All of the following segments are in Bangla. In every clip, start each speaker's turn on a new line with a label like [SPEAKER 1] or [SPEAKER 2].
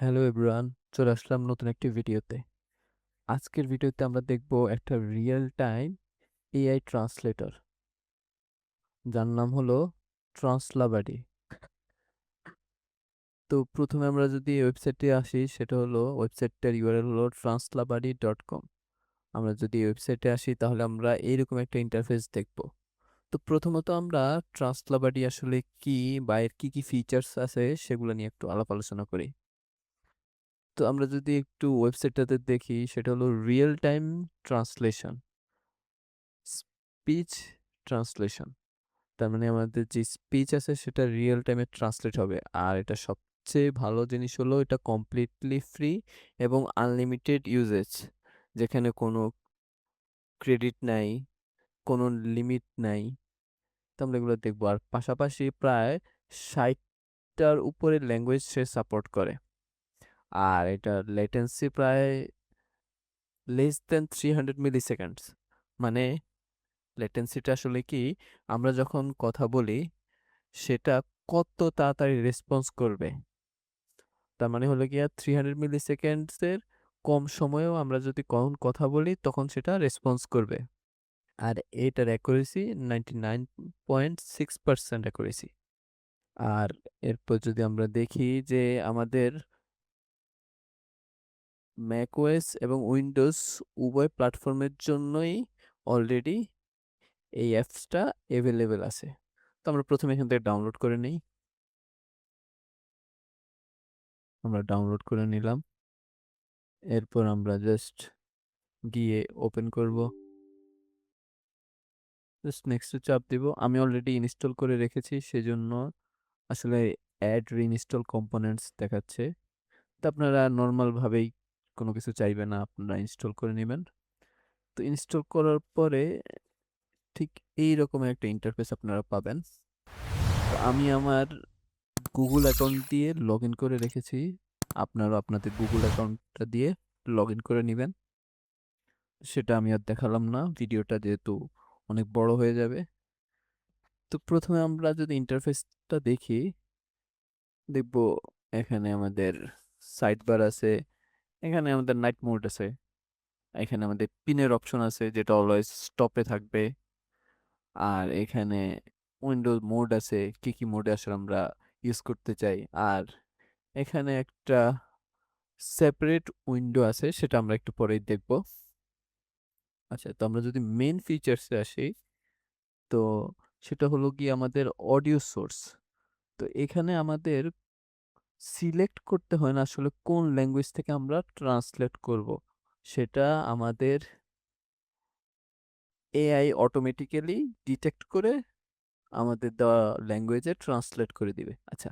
[SPEAKER 1] হ্যালো এভরিওয়ান, চলে আসলাম নতুন একটি ভিডিওতে। আজকের ভিডিওতে আমরা দেখব একটা রিয়েল টাইম এআই ট্রান্সলেটর, যার নাম হলো ট্রান্সলাবাডি। তো প্রথমে আমরা যদি ওয়েবসাইটে আসি, সেটা হলো ওয়েবসাইটটার ইউআরএল হলো translabadi.com। আমরা যদি ওয়েবসাইটে আসি তাহলে আমরা এইরকম একটা ইন্টারফেস দেখব। তো প্রথমত আমরা ট্রান্সলাবাডি আসলে কি বা এর কি কি ফিচার্স আছে সেগুলো নিয়ে একটু আলাপ আলোচনা করি। তো আমরা যদি একটু ওয়েবসাইটটাতে দেখি, সেটা হলো real time translation, speech translation. তার মানে আমাদের যে স্পিচ আছে সেটা রিয়েল টাইমে ট্রান্সলেট হবে। আর এটা সবচেয়ে ভালো জিনিস হলো এটা কমপ্লিটলি ফ্রি এবং আনলিমিটেড ইউজেজ, যেখানে কোনো ক্রেডিট নাই, কোনো লিমিট নাই। তো আমরা এগুলো দেখবো। আর পাশাপাশি প্রায় 60টার উপরে ল্যাঙ্গুয়েজ সে সাপোর্ট করে। আর এটা লেটেন্সি প্রায় লেস দেন 300 মিলি সেকেন্ডস। মানে লেটেন্সিটা আসলে কি, আমরা যখন কথা বলি সেটা কত তাড়াতাড়ি রেসপন্স করবে। তার মানে হলো গিয়া 300 মিলি সেকেন্ডসের কম সময়েও আমরা যদি কখন কথা বলি তখন সেটা রেসপন্স করবে। আর এটার অ্যাকুরেসি 99.6% অ্যাকুরেসি। আর এরপর যদি আমরা দেখি যে আমাদের ম্যাকওএস এবং উইন্ডোজ উভয় প্ল্যাটফর্মের জন্যই অলরেডি এই অ্যাপসটা এভেলেবেল আছে। তো আমরা প্রথমে এখান থেকে ডাউনলোড করে নিই। আমরা ডাউনলোড করে নিলাম। এরপর আমরা জাস্ট গিয়ে ওপেন করব। জাস্ট নেক্সটে চাপ দিব। আমি অলরেডি ইনস্টল করে রেখেছি, সেজন্য আসলে অ্যাড রিইনস্টল কম্পোনেন্টস দেখাচ্ছে। তো আপনারা নরমাল ভাবেই কোনো কিছু চাইবে না, আপনারা ইনস্টল করে নেবেন। তো ইনস্টল করার পরে ঠিক এইরকম একটা ইন্টারফেস আপনারা পাবেন। তো আমি আমার গুগল অ্যাকাউন্ট দিয়ে লগইন করে রেখেছি। আপনারাও আপনাদের গুগল অ্যাকাউন্টটা দিয়ে লগইন করে নিবেন। সেটা আমি আর দেখালাম না, ভিডিওটা যেহেতু অনেক বড় হয়ে যাবে। তো প্রথমে আমরা যদি ইন্টারফেসটা দেখি, দেখব এখানে আমাদের সাইড বার আছে, এখানে আমাদের নাইট মোড আছে, এখানে আমাদের পিনের অপশন আছে যেটা অলওয়েজ স্টপে থাকবে। আর এখানে উইন্ডোজ মোড আছে, কি কি মোডে আসলে আমরা ইউজ করতে চাই। আর এখানে একটা সেপারেট উইন্ডো আছে, সেটা আমরা একটু পরেই দেখব। আচ্ছা, তো আমরা যদি মেন ফিচার্সে আসি, তো সেটা হলো কি আমাদের অডিও সোর্স। তো এখানে আমাদের সিলেক্ট করতে হয় না আসলে কোন ল্যাঙ্গুয়েজ থেকে আমরা ট্রান্সলেট করব। সেটা আমাদের এআই অটোমেটিক্যালি ডিটেক্ট করে আমাদের দেওয়া ল্যাঙ্গুয়েজে ট্রান্সলেট করে দিবে। আচ্ছা,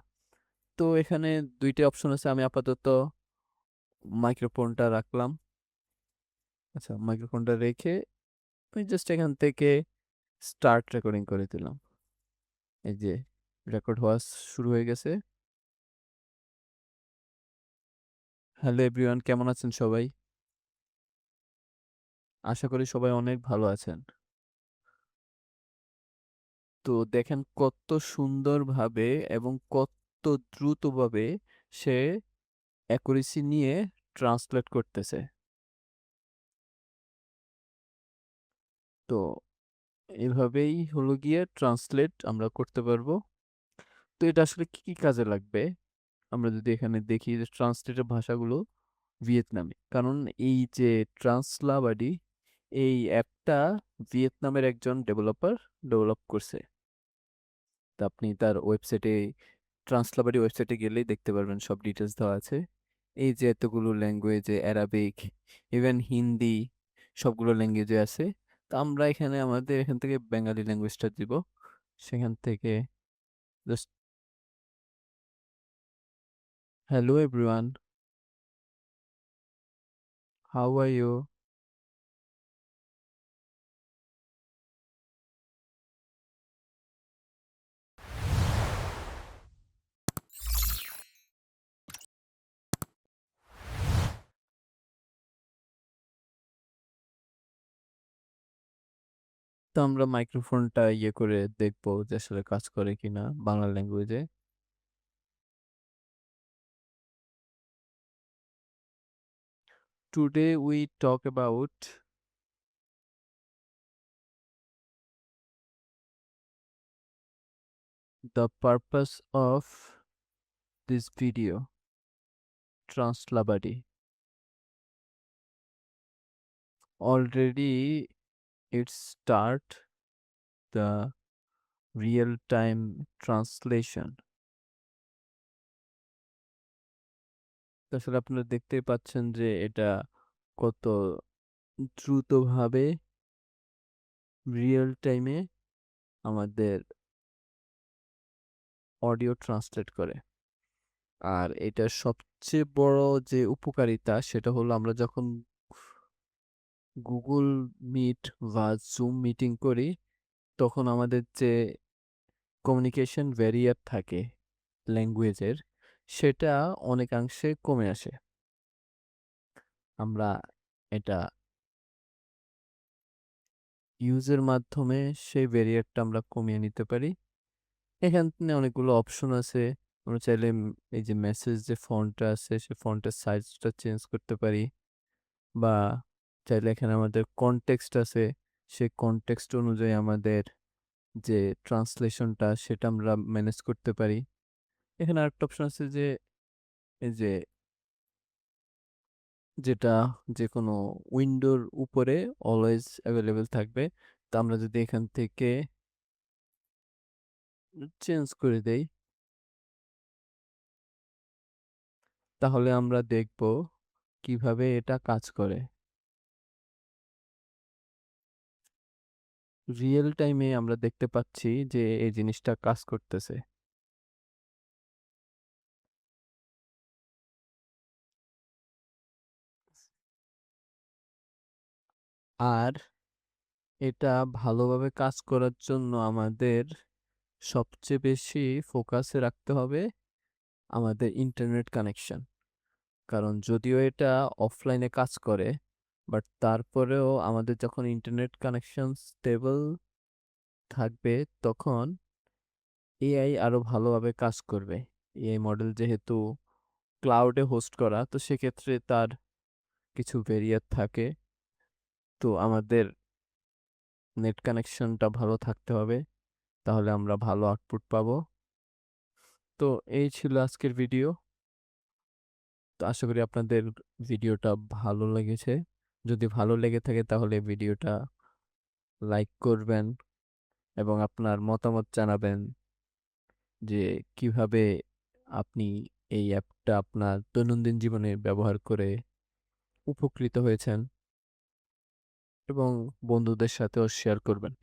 [SPEAKER 1] তো এখানে 2টা অপশন আছে। আমি আপাতত মাইক্রোফোনটা রাখলাম। আচ্ছা, মাইক্রোফোনটা রেখে আমি জাস্ট এখান থেকে স্টার্ট রেকর্ডিং করে দিলাম। এই যে রেকর্ড হওয়া শুরু হয়ে গেছে। হ্যালো এভরিওয়ান, কেমন আছেন সবাই? আশা করি সবাই অনেক ভালো আছেন। তো দেখেন কত সুন্দরভাবে এবং কত দ্রুতভাবে সে অ্যাকুরেসি নিয়ে ট্রান্সলেট করতেছে। তো এভাবেই হলো গিয়ে ট্রান্সলেট আমরা করতে পারবো। তো এটা আসলে কি কি কাজে লাগবে, আমরা যদি এখানে দেখি যে ট্রান্সলেটের ভাষাগুলো ভিয়েতনামি। কারণ এই যে ট্রান্সলাবাডি, এই অ্যাপটা ভিয়েতনামের একজন ডেভেলপার ডেভেলপ করছে। তা আপনি তার ওয়েবসাইটে, ট্রান্সলাবাডি ওয়েবসাইটে গেলেই দেখতে পারবেন, সব ডিটেলস দেওয়া আছে। এই যে এতগুলো ল্যাঙ্গুয়েজে, অ্যারাবিক, ইভেন হিন্দি, সবগুলো ল্যাঙ্গুয়েজে আছে। তো আমরা এখানে আমাদের এখান থেকে বেঙ্গালি ল্যাঙ্গুয়েজটা দিব। সেখান থেকে just hello everyone, how are you. তো আমরা মাইক্রোফোনটা ইয়ে করে দেখবো যে আসলে কাজ করে কিনা বাংলা ল্যাঙ্গুয়েজে। Today we talk about the purpose of this video, Translabadi. Already it start the real-time translation. আসলে আপনারা দেখতেই পাচ্ছেন যে এটা কত দ্রুতভাবে রিয়েল টাইমে আমাদের অডিও ট্রান্সলেট করে। আর এটার সবচেয়ে বড় যে উপকারিতা সেটা হলো আমরা যখন Google Meet বা Zoom মিটিং করি তখন আমাদের যে কমিউনিকেশন ব্যারিয়ার থাকে ল্যাঙ্গুয়েজের সেটা অনেকাংশে কমে আসে। আমরা এটা ইউজের মাধ্যমে সেই ব্যারিয়ারটা আমরা কমিয়ে নিতে পারি। এখানে অনেকগুলো অপশন আছে। আমরা চাইলে এই যে মেসেজ যে ফন্টটা আছে সে ফন্টের সাইজটা চেঞ্জ করতে পারি বা চাইলে এখানে আমাদের কনটেক্সট আছে সেই কনটেক্সট অনুযায়ী আমাদের যে ট্রান্সলেশনটা সেটা আমরা ম্যানেজ করতে পারি। এখানে আরেকটা অপশন আছে যে এই যে যেটা যেকোনো উইন্ডোর উপরে অলওয়েজ অ্যাভেলেবল থাকবে। তো আমরা যদি এখান থেকে চেঞ্জ করে দেই তাহলে আমরা দেখব কিভাবে এটা কাজ করে। রিয়েল টাইমে আমরা দেখতে পাচ্ছি যে এই জিনিসটা কাজ করতেছে। আর এটা ভালোভাবে কাজ করার জন্য আমাদের সবচেয়ে বেশি ফোকাসে রাখতে হবে আমাদের ইন্টারনেট কানেকশন। কারণ যদিও এটা অফলাইনে কাজ করে বাট তারপরেও আমাদের যখন ইন্টারনেট কানেকশন স্টেবল থাকবে তখন এআই আরো ভালোভাবে কাজ করবে। এআই মডেল যেহেতু ক্লাউডে হোস্ট করা তো সেক্ষেত্রে তার কিছু ভেরিয়ার থাকে। তো আমাদের নেট কানেকশনটা ভালো থাকতে হবে তাহলে আমরা ভালো আউটপুট পাবো। তো এই ছিল আজকের ভিডিও। তো আশা করি আপনাদের ভিডিওটা ভালো লেগেছে। যদি ভালো লেগে থাকে তাহলে ভিডিওটা লাইক করবেন এবং আপনার মতামত জানাবেন যে কিভাবে আপনি এই অ্যাপটা আপনার দৈনন্দিন জীবনে ব্যবহার করে উপকৃত হয়েছেন এবং বন্ধুদের সাথেও শেয়ার করবেন।